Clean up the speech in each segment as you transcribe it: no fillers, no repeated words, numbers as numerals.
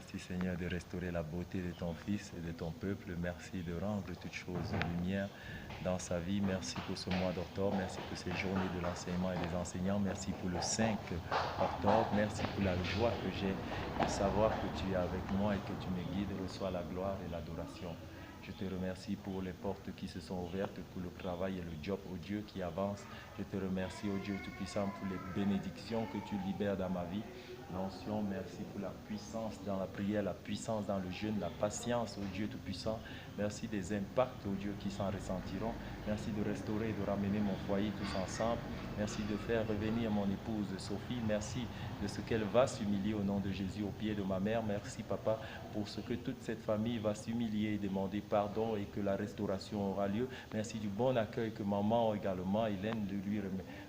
Merci Seigneur de restaurer la beauté de ton Fils et de ton peuple. Merci de rendre toutes choses lumière dans sa vie. Merci pour ce mois d'octobre. Merci pour ces journées de l'enseignement et des enseignants. Merci pour le 5 octobre. Merci pour la joie que j'ai de savoir que tu es avec moi et que tu me guides. Reçois la gloire et l'adoration. Je te remercie pour les portes qui se sont ouvertes, pour le travail et le job, oh Dieu, qui avance. Je te remercie, oh Dieu Tout-Puissant, pour les bénédictions que tu libères dans ma vie. L'onction, merci pour la puissance dans la prière, la puissance dans le jeûne, la patience, oh Dieu Tout-Puissant. Merci des impacts, oh Dieu, qui s'en ressentiront. Merci de restaurer et de ramener mon foyer tous ensemble. Merci de faire revenir mon épouse Sophie. Merci de ce qu'elle va s'humilier au nom de Jésus au pied de ma mère. Merci, Papa, pour ce que toute cette famille va s'humilier et demander pardon et que la restauration aura lieu. Merci du bon accueil que maman également, Hélène,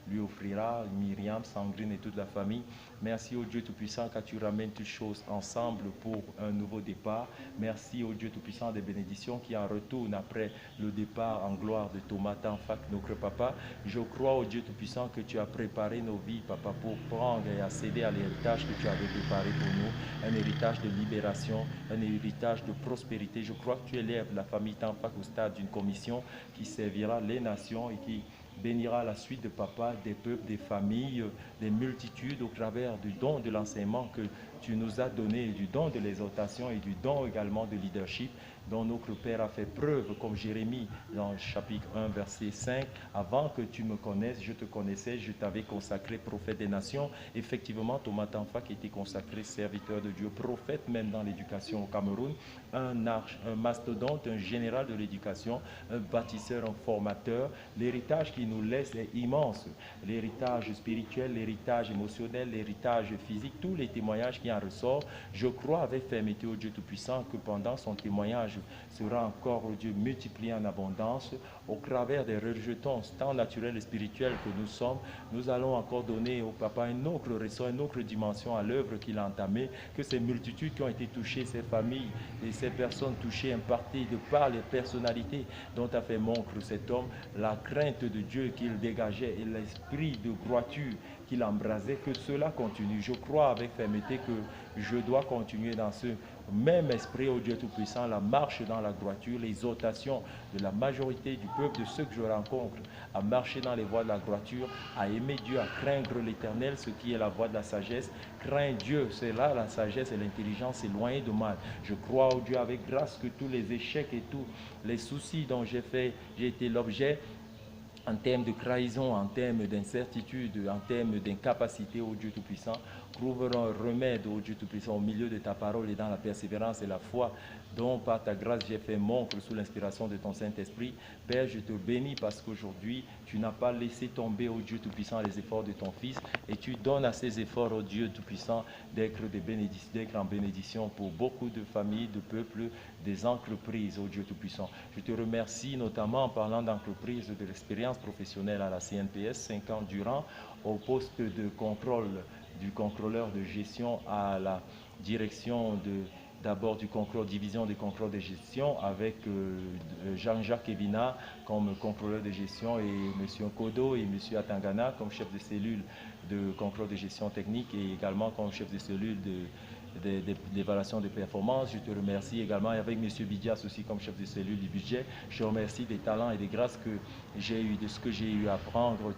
lui offrira, Myriam, Sandrine et toute la famille. Merci, au Dieu Tout-Puissant, car tu ramènes toutes choses ensemble pour un nouveau départ. Merci, au Dieu Tout-Puissant, des bénédictions qui en retournent après le départ en gloire de Thomas Tanfak, notre papa. Je crois, au Dieu Tout-Puissant, que tu as préparé nos vies, papa, pour prendre et accéder à l'héritage que tu avais préparé pour nous. Un héritage de libération, un héritage de prospérité. Je crois que tu élèves la famille Tanfak au stade d'une commission qui servira les nations et qui bénira la suite de papa, des peuples, des familles, des multitudes au travers du don de l'enseignement que tu nous as donné, du don de l'exhortation et du don également de leadership dont notre Père a fait preuve, comme Jérémie dans le chapitre 1, verset 5. Avant que tu me connaisses, je te connaissais, je t'avais consacré prophète des nations. Effectivement, Thomas Tanfak était consacré serviteur de Dieu, prophète même dans l'éducation au Cameroun, un mastodonte, un général de l'éducation, un bâtisseur, un formateur. L'héritage qu'il nous laisse est immense. L'héritage spirituel, l'héritage émotionnel, l'héritage physique, tous les témoignages qui en ressortent. Je crois avec fermeté au Dieu Tout-Puissant que pendant son témoignage sera encore, au Dieu, multiplié en abondance. Au travers des rejetons tant naturels et spirituels que nous sommes, nous allons encore donner au Papa un autre ressort, une autre dimension à l'œuvre qu'il a entamée, que ces multitudes qui ont été touchées, ces familles et ces personnes touchées, imparties de par les personnalités dont a fait montre cet homme, la crainte de Dieu qu'il dégageait et l'esprit de droiture qu'il embrasait, que cela continue. Je crois avec fermeté que je dois continuer dans ce même esprit, au Dieu Tout-Puissant, la marche dans la droiture, l'exhortation de la majorité du peuple, de ceux que je rencontre, à marcher dans les voies de la droiture, à aimer Dieu, à craindre l'Éternel, ce qui est la voie de la sagesse. Crains Dieu, c'est là la sagesse et l'intelligence éloignées de mal. Je crois, au Dieu, avec grâce, que tous les échecs et tous les soucis dont j'ai été l'objet, en termes de trahison, en termes d'incertitude, en termes d'incapacité, au Dieu Tout-Puissant, trouveront un remède, au Dieu Tout-Puissant, au milieu de ta parole et dans la persévérance et la foi dont par ta grâce j'ai fait montre sous l'inspiration de ton Saint-Esprit. Père, je te bénis parce qu'aujourd'hui, tu n'as pas laissé tomber, au Dieu Tout-Puissant, les efforts de ton Fils et tu donnes à ces efforts, au Dieu Tout-Puissant, d'être en bénédiction pour beaucoup de familles, de peuples, des entreprises, au Dieu Tout-Puissant. Je te remercie notamment en parlant d'entreprise, de l'expérience professionnelle à la CNPS, 5 ans durant, au poste de contrôle du contrôleur de gestion à la direction d'abord du contrôle, division des contrôles de gestion avec Jean-Jacques Evina comme contrôleur de gestion et M. Kodo et M. Atangana comme chef de cellule de contrôle de gestion technique et également comme chef de cellule d'évaluation de performance. Je te remercie également avec M. Bidias aussi comme chef de cellule du budget. Je te remercie des talents et des grâces que j'ai eu, de ce que j'ai eu à apprendre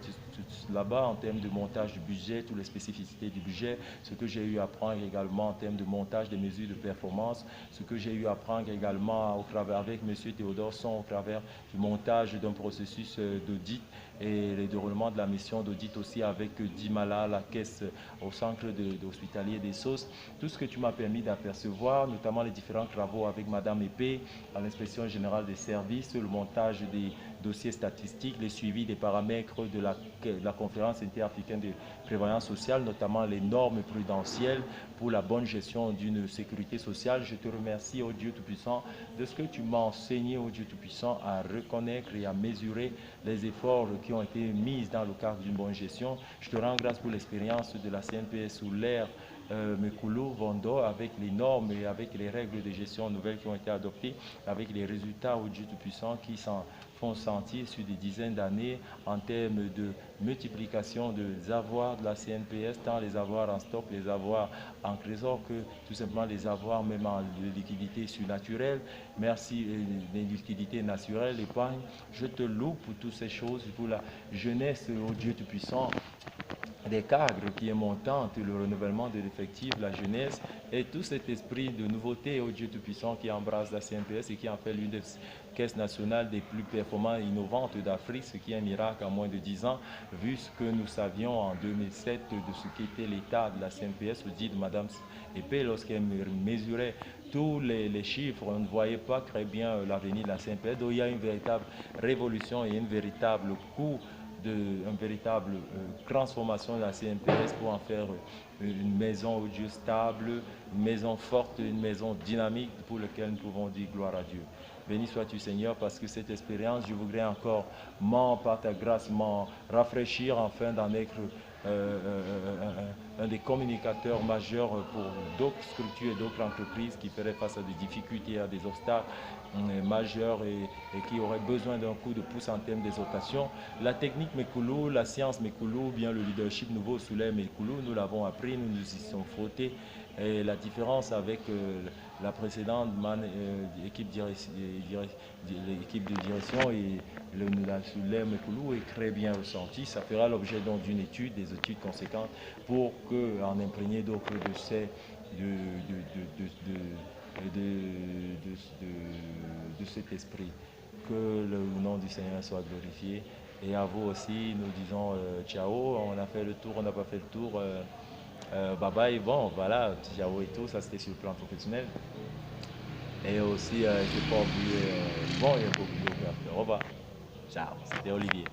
là-bas en termes de montage du budget, toutes les spécificités du budget, ce que j'ai eu à apprendre également en termes de montage des mesures de performance, ce que j'ai eu à apprendre également au travers avec M. Théodore Son au travers du montage d'un processus d'audit et le déroulement de la mission d'audit aussi avec Dimala, la caisse au centre hospitalier des Sauces. Tout ce que tu m'as permis d'apercevoir, notamment les différents travaux avec Madame Épée à l'inspection générale des services, le montage des dossiers statistiques, le suivi des paramètres de la conférence interafricaine de prévoyance sociale, notamment les normes prudentielles pour la bonne gestion d'une sécurité sociale. Je te remercie, ô Dieu Tout-Puissant, de ce que tu m'as enseigné, ô Dieu Tout-Puissant, à reconnaître et à mesurer les efforts qui ont été mis dans le cadre d'une bonne gestion. Je te rends grâce pour l'expérience de la CNPS sous l'ère Mekulu Vondo, avec les normes et avec les règles de gestion nouvelles qui ont été adoptées, avec les résultats au Dieu Tout-Puissant qui s'en font sentir sur des dizaines d'années en termes de multiplication des avoirs de la CNPS, tant les avoirs en stock, les avoirs en trésor que tout simplement les avoirs même en liquidité surnaturelle. Merci, les liquidités naturelles, l'épargne. Je te loue pour toutes ces choses, pour la jeunesse au Dieu Tout-Puissant des cadres qui est montante, le renouvellement de l'effectif, la jeunesse et tout cet esprit de nouveauté au Dieu Tout-Puissant qui embrasse la CNPS et qui en fait l'une des caisses nationales des plus performantes et innovantes d'Afrique, ce qui est un miracle en moins de 10 ans, vu ce que nous savions en 2007 de ce qu'était l'état de la CNPS, au dit de Mme Epée lorsqu'elle mesurait tous les chiffres, on ne voyait pas très bien l'avenir de la CNPS. Donc il y a une véritable révolution et une véritable une véritable transformation de la CNPS pour en faire une maison au Dieu stable, une maison forte, une maison dynamique pour laquelle nous pouvons dire gloire à Dieu. Béni sois-tu Seigneur parce que cette expérience, je voudrais encore, par ta grâce, m'en rafraîchir afin d'en être un des communicateurs majeurs pour d'autres structures et d'autres entreprises qui feraient face à des difficultés, à des obstacles majeurs et qui auraient besoin d'un coup de pouce en termes d'exhortation. La technique Mekulu, la science Mekulu, bien le leadership nouveau sous l'air Mekulu, nous l'avons appris, nous nous y sommes frottés. Et la différence avec la précédente équipe de direction et sous l'air Mekulu est très bien ressenti. Ça fera l'objet donc d'une étude, des études conséquentes pour en imprégner d'autres de cet esprit. Que le nom du Seigneur soit glorifié. Et à vous aussi, nous disons ciao, on a fait le tour, on n'a pas fait le tour. Bye bye, bon voilà, ciao et tout, ça c'était sur le plan professionnel. Et aussi, je n'ai pas oublié, bon, il y a beaucoup de choses à faire. Au revoir. Ciao, c'était Olivier.